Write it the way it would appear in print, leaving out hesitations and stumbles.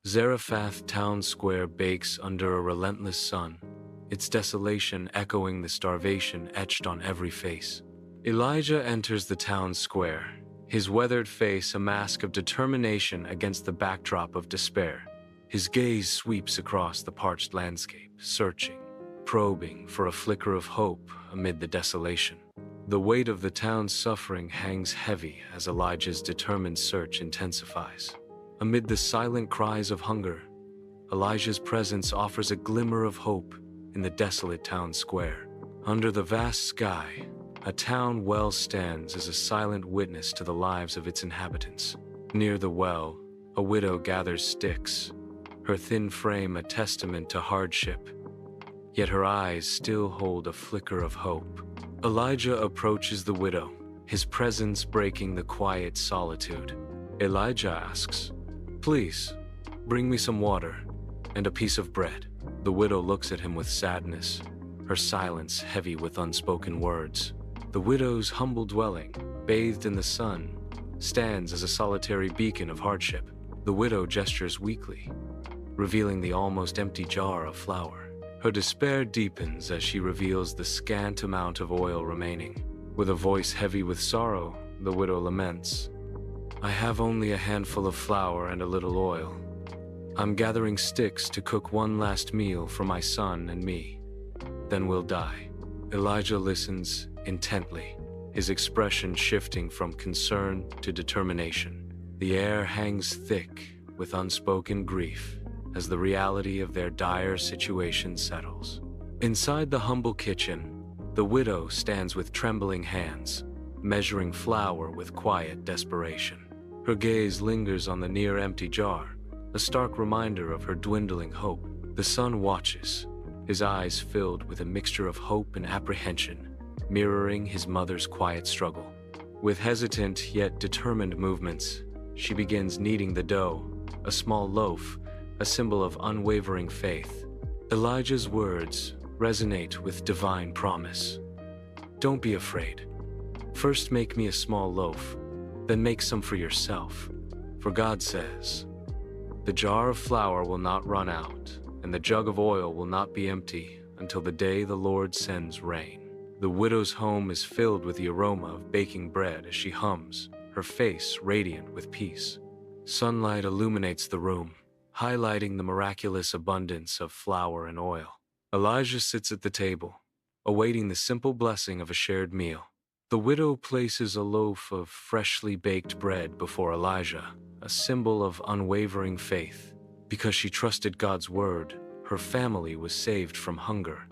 Zarephath town square bakes under a relentless sun, its desolation echoing the starvation etched on every face. Elijah enters the town square, his weathered face a mask of determination against the backdrop of despair. His gaze sweeps across the parched landscape, searching, probing for a flicker of hope amid the desolation. The weight of the town's suffering hangs heavy as Elijah's determined search intensifies. Amid the silent cries of hunger, Elijah's presence offers a glimmer of hope in the desolate town square. Under the vast sky, a town well stands as a silent witness to the lives of its inhabitants. Near the well, a widow gathers sticks, her thin frame a testament to hardship, yet her eyes still hold a flicker of hope. Elijah approaches the widow, his presence breaking the quiet solitude. Elijah asks, "Please, bring me some water and a piece of bread." The widow looks at him with sadness, her silence heavy with unspoken words. The widow's humble dwelling, bathed in the sun, stands as a solitary beacon of hardship. The widow gestures weakly, revealing the almost empty jar of flour. Her despair deepens as she reveals the scant amount of oil remaining. With a voice heavy with sorrow, the widow laments, "I have only a handful of flour and a little oil. I'm gathering sticks to cook one last meal for my son and me. Then we'll die." Elijah listens intently, his expression shifting from concern to determination. The air hangs thick with unspoken grief as the reality of their dire situation settles. Inside the humble kitchen, the widow stands with trembling hands, measuring flour with quiet desperation. Her gaze lingers on the near-empty jar, a stark reminder of her dwindling hope. The son watches, his eyes filled with a mixture of hope and apprehension, mirroring his mother's quiet struggle. With hesitant yet determined movements, she begins kneading the dough, a small loaf, a symbol of unwavering faith. Elijah's words resonate with divine promise. "Don't be afraid. First make me a small loaf, then make some for yourself. For God says, the jar of flour will not run out, and the jug of oil will not be empty until the day the Lord sends rain." The widow's home is filled with the aroma of baking bread as she hums, her face radiant with peace. Sunlight illuminates the room, highlighting the miraculous abundance of flour and oil. Elijah sits at the table, awaiting the simple blessing of a shared meal. The widow places a loaf of freshly baked bread before Elijah, a symbol of unwavering faith. Because she trusted God's word, her family was saved from hunger,